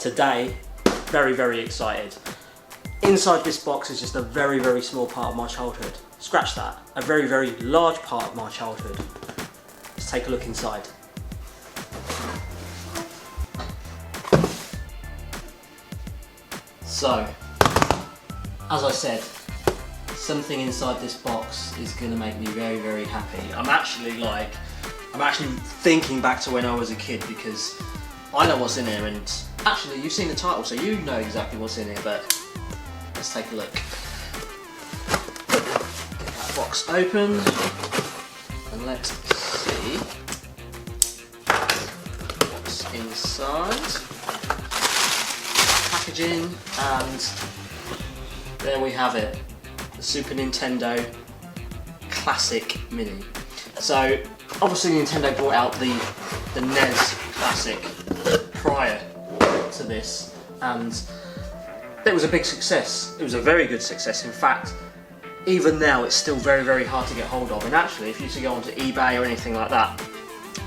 today, very excited. Inside this box is just a very small part of my childhood. Scratch that, a very large part of my childhood. Let's take a look inside. So, as I said, something inside this box is going to make me very happy. I'm actually thinking back to when I was a kid, because I know what's in here, and actually you've seen the title so you know exactly what's in here, but let's take a look. Get that box open and let's see what's inside. Packaging, and there we have it, the Super Nintendo Classic Mini. So obviously Nintendo brought out the NES Classic prior to this, and it was a big success. It was a very good success. In fact, even now it's still very hard to get hold of, and actually if you used to go onto eBay or anything like that,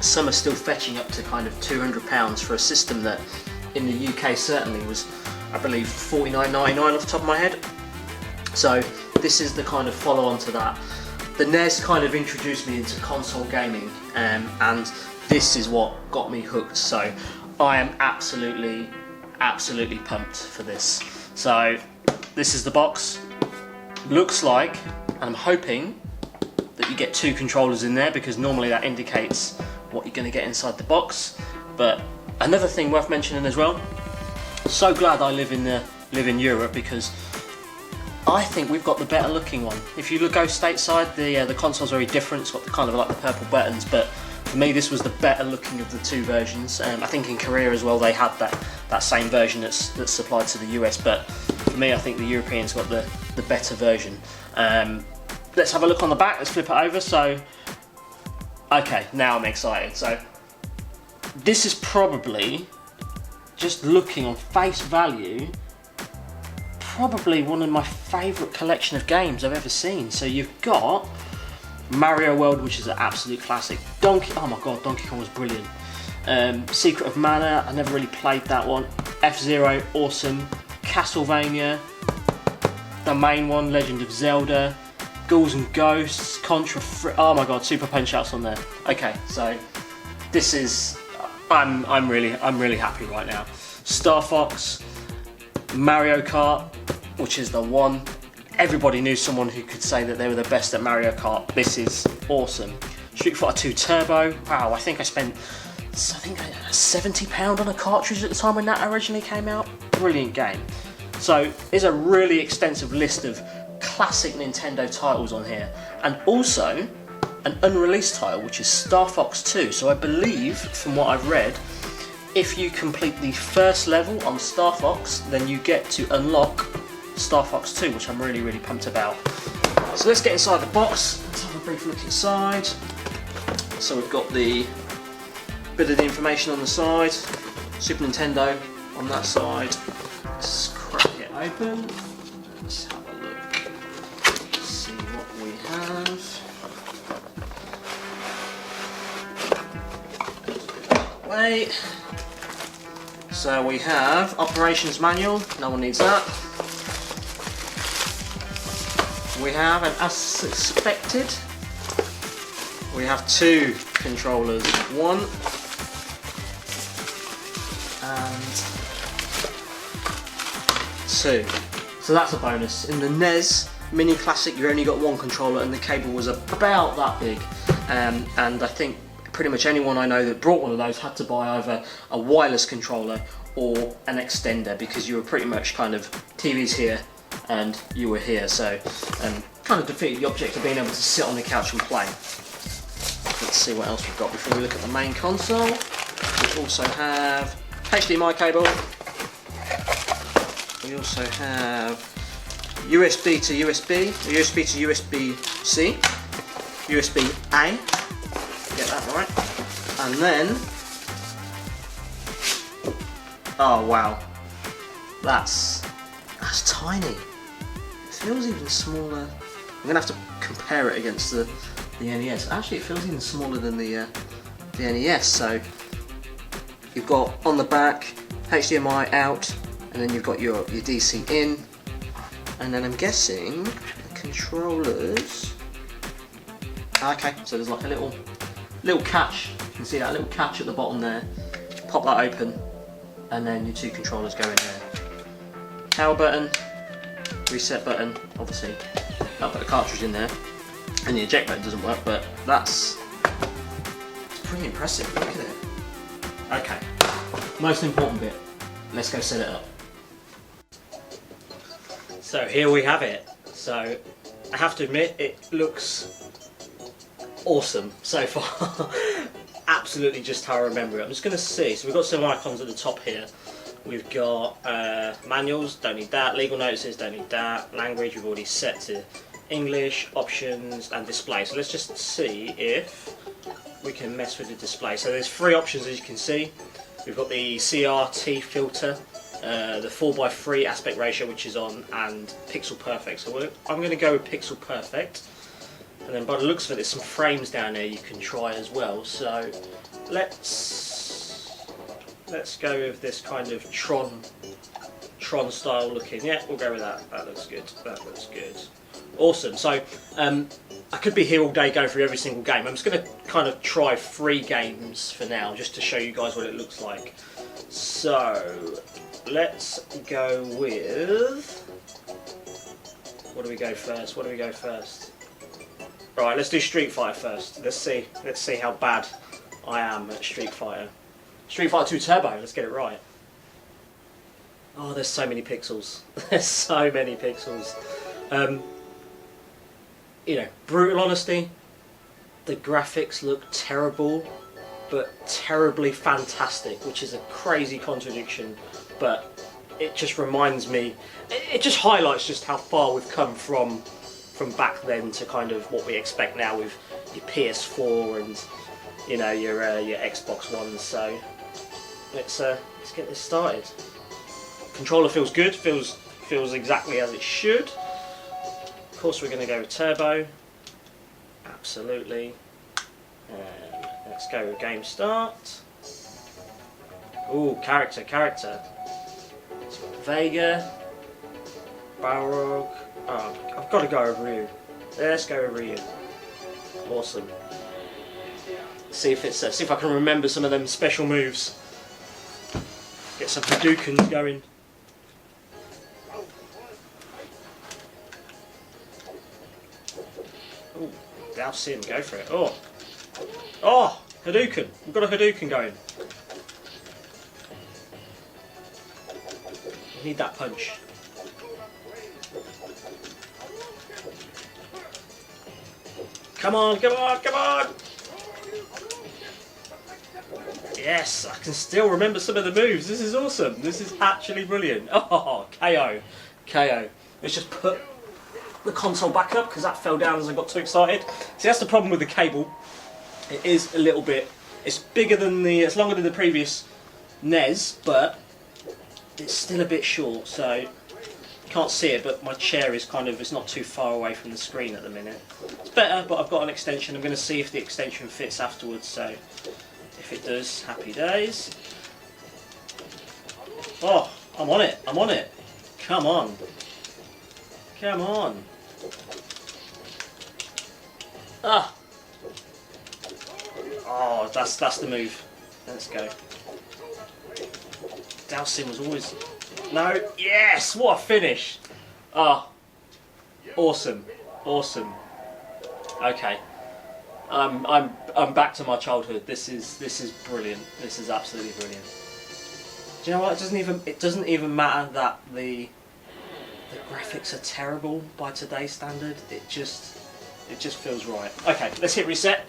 some are still fetching up to kind of £200 for a system that in the UK certainly was, I believe, $49.99 off the top of my head. So this is the kind of follow-on to that. The NES kind of introduced me into console gaming, and this is what got me hooked. So I am absolutely pumped for this. So this is the box. Looks like, and I'm hoping that you get 2 controllers in there, because normally that indicates what you're going to get inside the box. But another thing worth mentioning as well, so glad I live in Europe, because I think we've got the better looking one. If you go stateside, the console's very different. It's got the kind of like the purple buttons, but for me this was the better looking of the 2 versions. I think in Korea as well they had that same version that's supplied to the US, but for me I think the Europeans got the better version. Let's have a look on the back. Let's flip it over. So okay, now I'm excited. So this is probably, just looking on face value, probably one of my favourite collection of games I've ever seen. So you've got Mario World, which is an absolute classic. Oh my god, Donkey Kong was brilliant. Secret of Mana, I never really played that one. F-Zero, awesome. Castlevania, the main one, Legend of Zelda. Ghouls and Ghosts, Contra, oh my god, Super Punch-Outs on there. Okay, so this is, I'm really happy right now. Star Fox, Mario Kart, which is the one. Everybody knew someone who could say that they were the best at Mario Kart. This is awesome. Street Fighter 2 Turbo. Wow, I think I spent £70 on a cartridge at the time when that originally came out. Brilliant game. So there's a really extensive list of classic Nintendo titles on here, and also an unreleased title, which is Star Fox 2. So I believe, from what I've read, if you complete the first level on Star Fox, then you get to unlock Star Fox 2, which I'm really pumped about. So let's get inside the box. Let's have a brief look inside. So we've got the bit of the information on the side, Super Nintendo on that side. Let's crack it open. Let's have a look. Let's see what we have. Wait. So we have operations manual, no one needs that. We have, and as suspected, we have 2 controllers, 1 and 2. So that's a bonus. In the NES Mini Classic you only got 1 controller, and the cable was about that big, and I think pretty much anyone I know that brought one of those had to buy either a wireless controller or an extender, because you were pretty much kind of TV's here and you were here, so kind of defeated the object of being able to sit on the couch and play. Let's see what else we've got before we look at the main console. We also have HDMI cable. We also have USB to USB, USB to USB-C, USB-A. Get that right. And then, oh wow, that's tiny. It feels even smaller. I'm gonna have to compare it against the NES. Actually, it feels even smaller than the NES. So you've got on the back HDMI out, and then you've got your DC in, and then I'm guessing the controllers. Okay, so there's like a little catch. You can see that little catch at the bottom there. Pop that open, and then your two controllers go in there. Power button, reset button, obviously. I'll put the cartridge in there, and the eject button doesn't work, but it's pretty impressive. Look at it. Okay, most important bit. Let's go set it up. So here we have it. So I have to admit, it looks awesome so far. Absolutely just how I remember it. I'm just going to see. So we've got some icons at the top here. We've got manuals, don't need that. Legal notices, don't need that. Language, we've already set to English, options, and display. So let's just see if we can mess with the display. So there's three options, as you can see. We've got the CRT filter, the 4:3 aspect ratio, which is on, and pixel perfect. So I'm going to go with pixel perfect. And then by the looks of it, there's some frames down there you can try as well. So let's go with this kind of Tron style looking. Yeah, we'll go with that. That looks good. That looks good. Awesome. So I could be here all day going through every single game. I'm just going to kind of try 3 games for now, just to show you guys what it looks like. So let's go with. What do we go first? What do we go first? Right, let's do Street Fighter first. Let's see how bad I am at Street Fighter. Street Fighter 2 Turbo, let's get it right. Oh, there's so many pixels. There's so many pixels. You know, brutal honesty, the graphics look terrible, but terribly fantastic, which is a crazy contradiction, but it just reminds me, it just highlights just how far we've come from back then to kind of what we expect now with your PS4 and, you know, your Xbox One. So let's get this started. Controller feels good, feels exactly as it should. Of course we're going to go with turbo, absolutely. And let's go with game start. Ooh, character. So Vega, Balrog. Oh, I've got to go over Ryu. Let's go over Ryu. Awesome. See if I can remember some of them special moves. Get some Hadoukens going. Ooh, douse him, go for it. Oh, Hadouken. We've got a Hadouken going. We need that punch. Come on. Yes, I can still remember some of the moves. This is awesome. This is actually brilliant. Oh, KO. Let's just put the console back up because that fell down as I got too excited. See, that's the problem with the cable. It is a little bit, it's it's longer than the previous NES, but it's still a bit short, so you can't see it, but my chair is kind of, it's not too far away from the screen at the minute. It's better, but I've got an extension. I'm going to see if the extension fits afterwards, so if it does, happy days. Oh, I'm on it. Come on. Ah. Oh, that's the move. Let's go. Dowsing was always... No, yes! What a finish! Ah, awesome. Okay, I'm back to my childhood. This is brilliant. This is absolutely brilliant. Do you know what? It doesn't even matter that the graphics are terrible by today's standard. It just feels right. Okay, let's hit reset.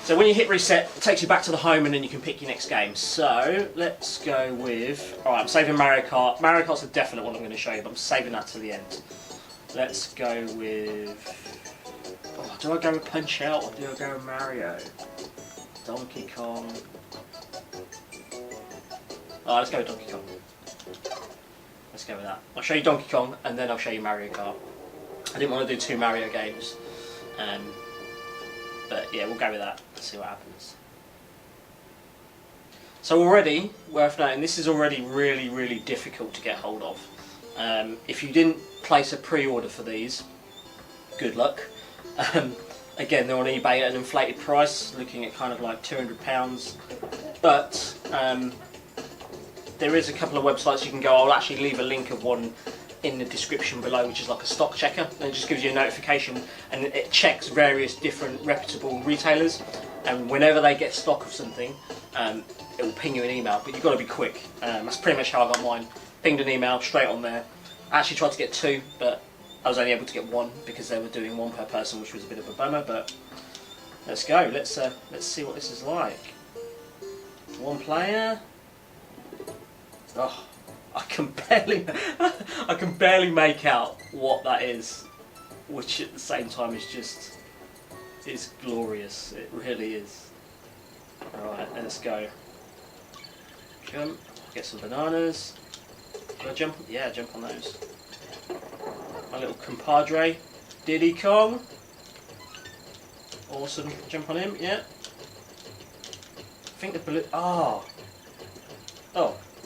So when you hit reset, it takes you back to the home and then you can pick your next game. So let's go with... Alright, I'm saving Mario Kart. Mario Kart's a definite one I'm going to show you, but I'm saving that to the end. Let's go with... Oh, do I go with Punch-Out or do I go with Mario? Donkey Kong... Oh, let's go with Donkey Kong. Let's go with that. I'll show you Donkey Kong and then I'll show you Mario Kart. I didn't want to do 2 Mario games. But yeah, we'll go with that. Let's see what happens. So already, worth noting, this is already really difficult to get hold of. If you didn't place a pre-order for these, good luck. Again, they're on eBay at an inflated price, looking at kind of like £200. But there is a couple of websites you can go. I'll actually leave a link of one in the description below, which is like a stock checker, and it just gives you a notification, and it checks various different reputable retailers, and whenever they get stock of something, it will ping you an email, but you've got to be quick. That's pretty much how I got mine. Pinged an email straight on there. I actually tried to get 2, but I was only able to get 1 because they were doing 1 per person, which was a bit of a bummer. But let's go. Let's see what this is like. 1 player. Oh, I can barely make out what that is, which at the same time is just, it's glorious. It really is. All right, let's go. Jump. Get some bananas. Do I jump? Yeah, jump on those. My little compadre, Diddy Kong. Awesome. Jump on him. Yeah. I think the balloon. Oh,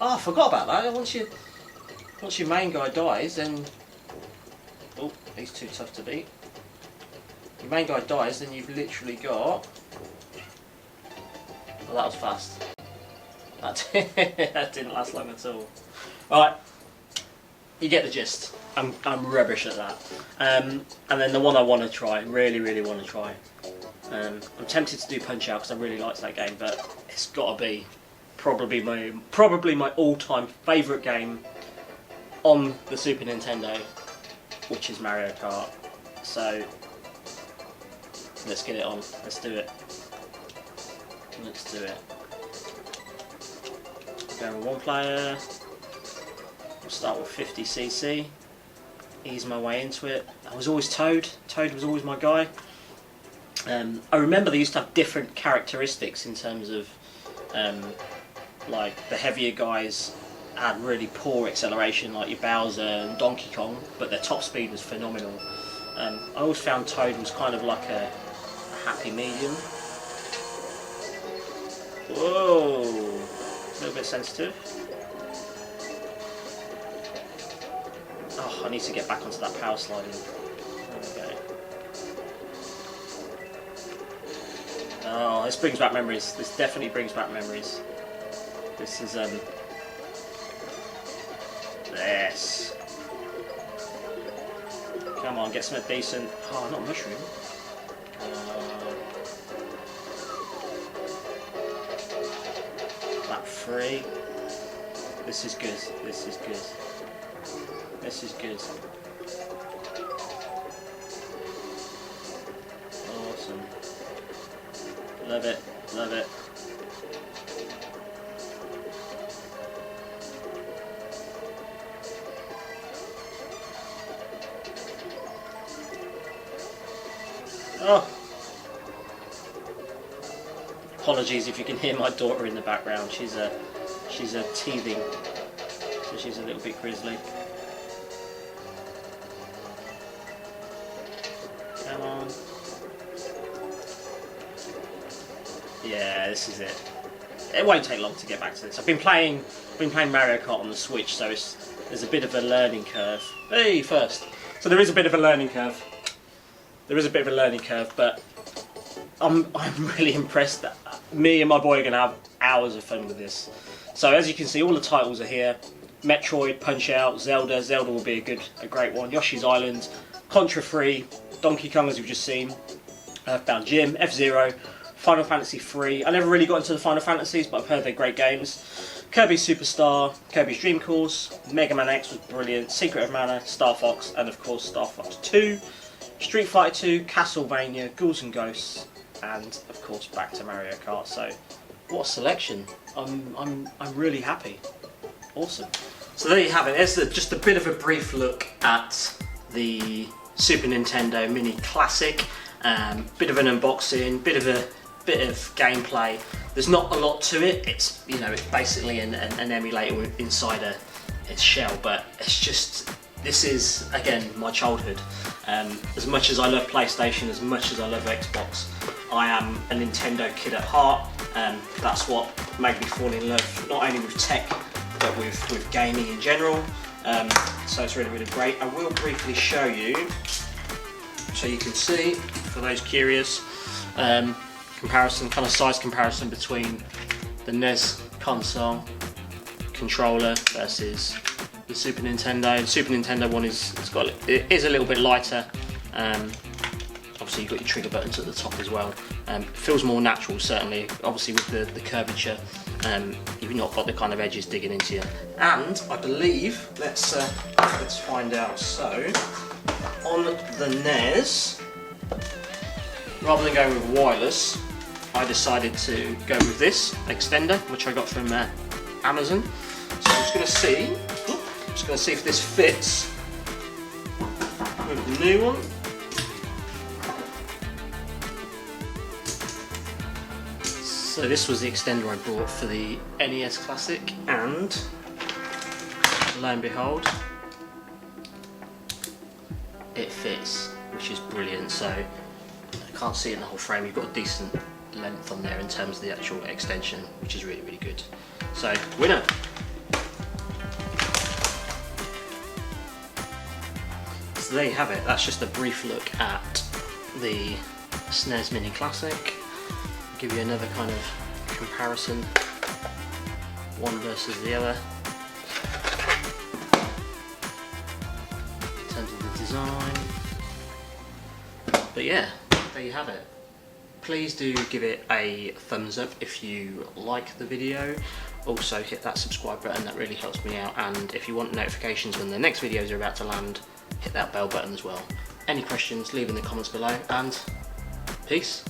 I forgot about that. Once your main guy dies, then oh, he's too tough to beat. Your main guy dies, then you've literally got. Well, that was fast. That didn't last long at all. Alright, you get the gist. I'm rubbish at that. And then the one I want to try, really want to try. I'm tempted to do Punch Out because I really liked that game, but it's got to be probably my all-time favourite game on the Super Nintendo, which is Mario Kart. So let's get it on. Let's do it. Let's do it. Going with 1 player. We'll start with 50cc. Ease my way into it. I was always Toad. Toad was always my guy. I remember they used to have different characteristics in terms of, like the heavier guys had really poor acceleration, like your Bowser and Donkey Kong, but their top speed was phenomenal. I always found Toad was kind of like a happy medium. Whoa, a little bit sensitive. Oh, I need to get back onto that power sliding. There we go. Oh, this brings back memories. This definitely brings back memories. This is Yes. Come on, get something decent. Oh, not mushroom. Lap 3. This is good. This is good. This is good. Awesome. Love it. Love it. Oh. Apologies if you can hear my daughter in the background. She's teething, so she's a little bit grizzly. Come on. Yeah, this is it. It won't take long to get back to this. I've been playing Mario Kart on the Switch, so there's a bit of a learning curve. Hey, first. So there is a bit of a learning curve. There is a bit of a learning curve, but I'm really impressed that me and my boy are going to have hours of fun with this. So as you can see, all the titles are here. Metroid, Punch Out, Zelda. Zelda will be a great one. Yoshi's Island, Contra 3, Donkey Kong as you've just seen, Earthbound Jim, F-Zero, Final Fantasy 3. I never really got into the Final Fantasies, but I've heard they're great games. Kirby Superstar, Kirby's Dream Course, Mega Man X was brilliant, Secret of Mana, Star Fox, and of course Star Fox 2. Street Fighter 2, Castlevania, Ghouls and Ghosts, and of course back to Mario Kart. So, what a selection! I'm really happy. Awesome. So there you have it. There's just a bit of a brief look at the Super Nintendo Mini Classic. Bit of an unboxing, bit of gameplay. There's not a lot to it. It's it's basically an emulator inside its shell, but it's just. This is, again, my childhood. As much as I love PlayStation, as much as I love Xbox, I am a Nintendo kid at heart. That's what made me fall in love not only with tech but with gaming in general. So it's really great. I will briefly show you so you can see, for those curious, comparison, kind of size comparison between the NES console controller versus the Super Nintendo. The Super Nintendo one is it is a little bit lighter. Obviously you've got your trigger buttons at the top as well. It feels more natural, certainly. Obviously with the curvature, you've not got the kind of edges digging into you. And I believe, let's find out. So on the NES, rather than going with wireless, I decided to go with this extender, which I got from Amazon. So I'm just going to see if this fits with the new one. So this was the extender I bought for the NES Classic, and lo and behold, it fits, which is brilliant. So I can't see it in the whole frame. You've got a decent length on there in terms of the actual extension, which is really good. So winner. So there you have it. That's just a brief look at the SNES Mini Classic. Give you another kind of comparison, one versus the other, in terms of the design. But yeah, there you have it. Please do give it a thumbs up if you like the video. Also hit that subscribe button, that really helps me out. And if you want notifications when the next videos are about to land, hit that bell button as well. Any questions, leave in the comments below, and peace.